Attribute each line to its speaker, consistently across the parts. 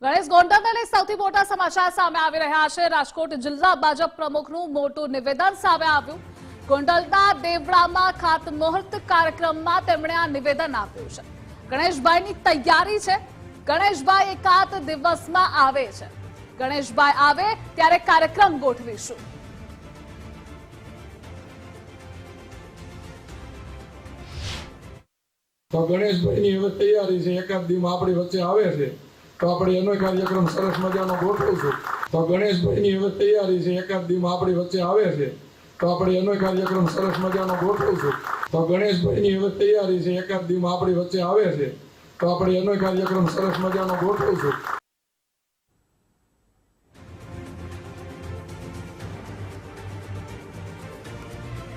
Speaker 1: ગણેશ ગોંડલને લઈ સૌથી મોટા સમાચાર સામે આવી રહ્યા છે। રાજકોટ જિલ્લા ભાજપ પ્રમુખનું મોટું નિવેદન સામે આવ્યું। ગોંડલના દેવડામાં ખાતમુહૂર્ત કાર્યક્રમમાં તેમણે આ નિવેદન આપ્યું છે। ગણેશભાઈની તૈયારી છે। ગણેશભાઈ એકાદ દિવસમાં આવે છે। ગણેશભાઈ આવે ત્યારે કાર્યક્રમ ગોઠવીશું।
Speaker 2: તો ગણેશભાઈની હવે તૈયારી છે। એકાદ દીમાં આપણી વચ્ચે આવે છે તો આપણે એનો કાર્યક્રમ સરસ મજાનો ગોઠવીશું। તો ગણેશભાઈની હવે તૈયારી છે। એકાદ દીમાં આપણી વચ્ચે આવે છે તો આપણે એનો કાર્યક્રમ સરસ મજાનો ગોઠવીશું। તો ગણેશભાઈની હવે તૈયારી છે। એકાદ દીમાં આપણી વચ્ચે આવે છે તો આપણે એનો કાર્યક્રમ સરસ મજાનો ગોઠવીશું।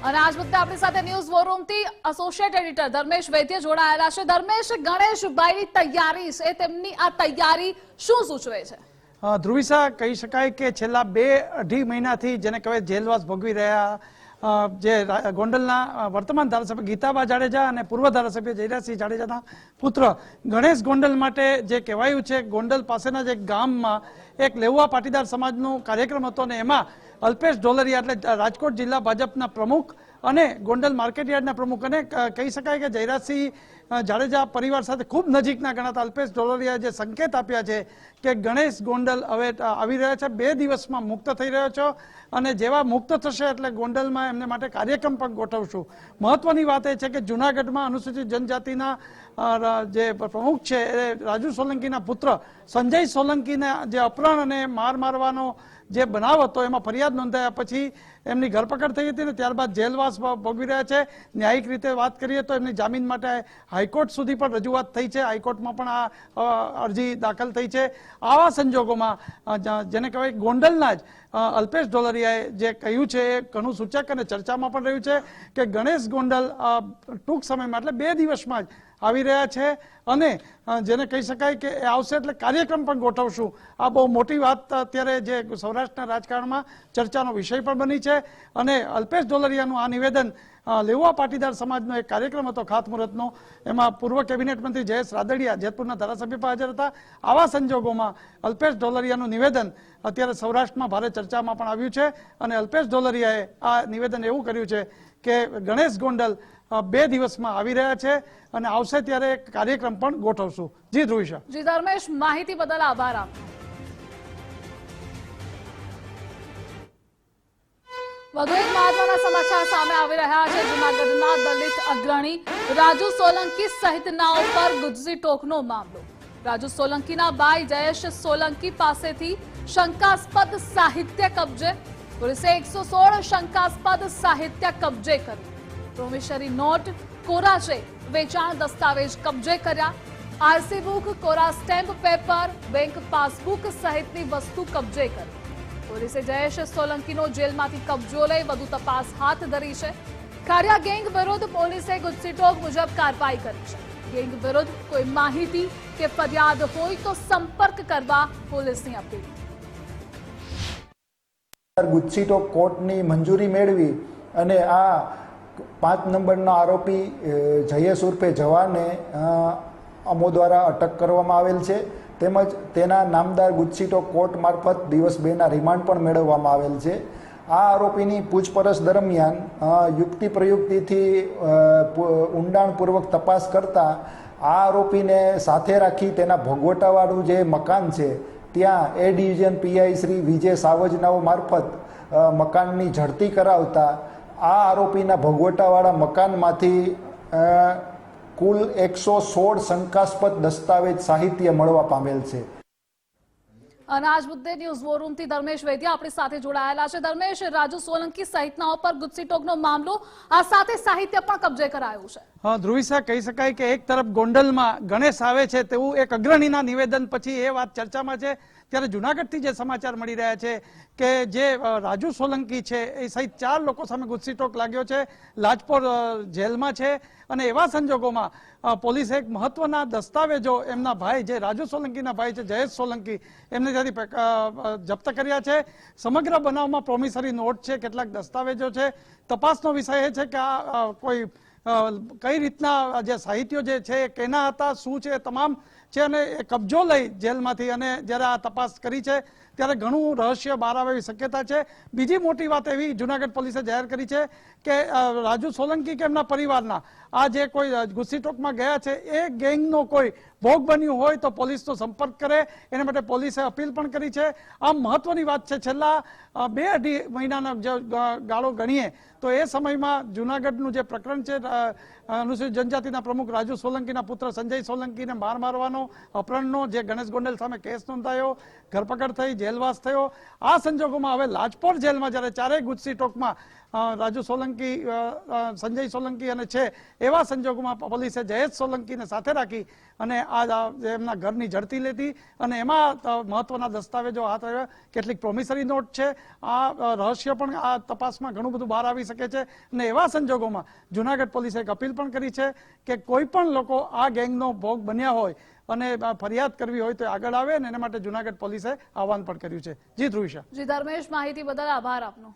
Speaker 1: અને આજ મુદ્દે આપણી સાથે ન્યૂઝ વોરૂમથી એસોસિએટ એડિટર ધર્મેશ વૈદ્ય જોડાયેલા છે। ધર્મેશ, ગણેશભાઈની તૈયારી છે, તેમની આ તૈયારી શું સૂચવે છે?
Speaker 3: ધ્રુવિસા, કહી શકાય કે છેલ્લા 2-2.5 મહિનાથી જેને કહેવાય જેલવાસ ભોગવી રહ્યા જે ગોંડલના વર્તમાન ધારાસભ્ય ગીતાબા જાડેજા અને પૂર્વ ધારાસભ્ય જયરાજસિંહ જાડેજાના પુત્ર ગણેશ ગોંડલ માટે જે કહેવાયું છે, ગોંડલ પાસેના જ એક ગામમાં એક લેઉવા પાટીદાર સમાજનો કાર્યક્રમ હતો અને એમાં અલ્પેશ ઢોલરિયા એટલે રાજકોટ જિલ્લા ભાજપના પ્રમુખ અને ગોંડલ માર્કેટયાર્ડના પ્રમુખ અને કહી શકાય કે જયરાજસિંહ જાડેજા પરિવાર સાથે ખૂબ નજીકના ગણાતા અલ્પેશ ઢોલરિયાએ જે સંકેત આપ્યા છે કે ગણેશ ગોંડલ હવે આવી રહ્યા છે, 2 દિવસમાં મુક્ત થઈ રહ્યો છો અને જેવા મુક્ત થશે એટલે ગોંડલમાં એમને માટે કાર્યક્રમ પણ ગોઠવશું। મહત્વની વાત એ છે કે જૂનાગઢમાં અનુસૂચિત જનજાતિના જે પ્રમુખ છે એ રાજુ સોલંકીના પુત્ર સંજય સોલંકીના જે અપહરણ અને માર મારવાનો જે બનાવ હતો એમાં ફરિયાદ નોંધાયા પછી એમની ધરપકડ થઈ હતી ને ત્યારબાદ જેલવાસ ભોગવી રહ્યા છે। ન્યાયિક રીતે વાત કરીએ તો એમની જામીન માટે હાઈકોર્ટ સુધી પણ રજૂઆત થઈ છે, હાઈકોર્ટમાં પણ આ અરજી દાખલ થઈ છે। આવા સંજોગોમાં જેને કહેવાય ગોંડલના જ અલ્પેશ ઢોલરિયાએ જે કહ્યું છે એ ઘણું સૂચક અને ચર્ચામાં પણ રહ્યું છે કે ગણેશ ગોંડલ ટૂંક સમયમાં એટલે 2 દિવસમાં જ આવી રહ્યા છે અને જેને કહી શકાય કે આવશે એટલે કાર્યક્રમ પણ ગોઠવશું। આ બહુ મોટી વાત અત્યારે જે સૌરાષ્ટ્રના રાજકારણમાં ચર્ચાનો વિષય પણ બની છે અને અલ્પેશ ઢોલરિયાનું આ નિવેદન લેઉવા પાટીદાર સમાજનો એક કાર્યક્રમ હતો ખાતમુહૂર્તનો, એમાં પૂર્વ કેબિનેટ મંત્રી જયેશ રાદડિયા જેતપુરના ધારાસભ્ય પણ હાજર હતા। આવા સંજોગોમાં અલ્પેશ ઢોલરિયાનું નિવેદન અત્યારે સૌરાષ્ટ્રમાં ભારે ચર્ચામાં પણ આવ્યું છે અને અલ્પેશ ઢોલરિયાએ આ નિવેદન એવું કર્યું છે કે ગણેશ ગોંડલ 2 દિવસમાં આવી રહ્યા છે અને આવશે ત્યારે એક કાર્યક્રમ પણ ગોઠવશું। જી ધ્રુવિશા।
Speaker 1: જી ધર્મેશ, માહિતી બદલ આભાર આપનો। વધુ એક મહત્વના સમાચાર સામે આવી રહ્યા છે। જૂનાગઢના દલિત અગ્રણી રાજુ સોલંકી સહિતના ઉપર ગુજસી ટોકનો મામલો। રાજુ સોલંકીના ભાઈ જયેશ સોલંકી પાસેથી શંકાસ્પદ સાહિત્ય કબજે। પોલીસે 116 શંકાસ્પદ સાહિત્ય કબજે કર્યું। પ્રોમિસરી નોટ, કોરા ચેક, વેચાણ દસ્તાવેજ કબજે કર્યા। આરસી બુક, કોરા સ્ટેમ્પ પેપર, બેંક પાસબુક સહિતની વસ્તુ કબજે કરી। પોલીસે જયેશ સોલંકીનો જેલમાંથી કબજો લઈ વધુ તપાસ હાથ ધરી છે। ખાડિયા ગેંગ વિરુદ્ધ પોલીસે ગુજસીટોક મુજબ કાર્યવાહી કરી છે। ગેંગ વિરુદ્ધ કોઈ માહિતી કે ફરિયાદ હોય તો સંપર્ક કરવા પોલીસની અપીલ।
Speaker 4: ગુજસીટોક કોર્ટની મંજૂરી મેળવી અને આ 5 નંબરનો આરોપી જયેશ ઉર્ફે જવાને અમો દ્વારા અટક કરવામાં આવેલ છે તેમજ તેના નામદાર ગુજસીટોક કોર્ટ મારફત દિવસ 2ના રિમાન્ડ પણ મેળવવામાં આવેલ છે। આ આરોપીની પૂછપરછ દરમિયાન યુક્તિ પ્રયુક્તિથી ઊંડાણપૂર્વક તપાસ કરતા આ આરોપીને સાથે રાખી તેના ભોગવટાવાળું જે મકાન છે ત્યાં એ ડિવિઝન પીઆઈ શ્રી વિજય સાવજનાઓ મારફત મકાનની ઝડપી કરાવતા આ આરોપીના ભોગવટાવાળા મકાનમાંથી કુલ 116 શંકાસ્પદ દસ્તાવેજ સાહિત્ય મળવા પામેલ છે।
Speaker 1: અને આજ મુદ્દે ન્યૂઝ વોરૂમથી ધર્મેશ વૈદ્ય આપણી સાથે જોડાયેલા છે। ધર્મેશ, રાજુ સોલંકી સહિતના ઉપર ગુજસીટોકનો મામલો, આ સાથે સાહિત્ય પણ કબજે કરાયું છે।
Speaker 3: ધ્રુવિસા, કહી શકાય કે એક તરફ ગોંડલમાં ગણેશ આવે છે તેવું એક અગ્રણીના નિવેદન પછી એ વાત ચર્ચામાં છે, ત્યારે જૂનાગઢથી જે સમાચાર મળી રહ્યા છે કે જે રાજુ સોલંકી છે એ સહિત 4 લોકો સામે ગુજસીટોક લાગ્યો છે, લાજપોર જેલમાં છે અને એવા સંજોગોમાં પોલીસે એક મહત્વના દસ્તાવેજો એમના ભાઈ જે રાજુ સોલંકીના ભાઈ છે જયેશ સોલંકી એમને ત્યાંથી જપ્ત કર્યા છે। સમગ્ર બનાવમાં પ્રોમિસરી નોટ છે, કેટલાક દસ્તાવેજો છે। તપાસનો વિષય એ છે કે આ કોઈ કઈ રીતના જે સાહિત્યો જે છે કેના હતા, શું છે, તમામ છે અને એ કબજો લઈ જેલમાંથી અને જ્યારે આ તપાસ કરી છે ત્યારે ઘણું રહસ્ય બહાર આવે એવી શક્યતા છે. બીજી મોટી વાત એવી જુનાગઢ પોલીસે જાહેર કરી છે કે રાજુ સોલંકી કે એમના પરિવારના આ જે કોઈ ગુસ્સીટોકમાં ગયા છે એ ગેંગનો કોઈ ભોગ બન્યું હોય તો પોલીસનો સંપર્ક કરે એના માટે પોલીસે અપીલ પણ કરી છે. આ મહત્વની વાત છે. છેલ્લા 2-2.5 મહિનાનો ગાળો ગણીએ તો એ સમયમાં જુનાગઢનું જે પ્રકરણ છે અનુસૂચિત જનજાતિના પ્રમુખ રાજુ સોલંકીના પુત્ર સંજય સોલંકીને માર મારવાનો, અપહરણનો જે ગણેશ ગોંડલ સામે કેસ નોંધાયો, ધરપકડ થઈ, જેલવાસ થયો. આ સંજોગોમાં હવે લાજપોર જેલમાં જ્યારે ચારેય ગુસ્સીટોકમાં રાજુ સોલંકી, સંજય સોલંકી અને છે એવા સંજોગોમાં પોલીસે જયેશ સોલંકીને સાથે રાખી અને આ એમના ઘરની ઝડપી લીધી અને એમાં મહત્વના દસ્તાવેજો હાથ આવ્યા. કેટલીક પ્રોમિસરી નોટ છે. આ રહસ્ય પણ આ તપાસમાં ઘણું બધું બહાર આવી શકે છે અને એવા સંજોગોમાં જુનાગઢ પોલીસે એક અપીલ પણ કરી છે કે કોઈ પણ લોકો આ ગેંગનો ભોગ બન્યા હોય અને ફરિયાદ કરવી હોય તો આગળ આવે અને એના માટે જુનાગઢ પોલીસે આહવાન પણ કર્યું છે. જી ધ્રુવિશા.
Speaker 1: જી ધર્મેશ, માહિતી બદલ આભાર આપનો.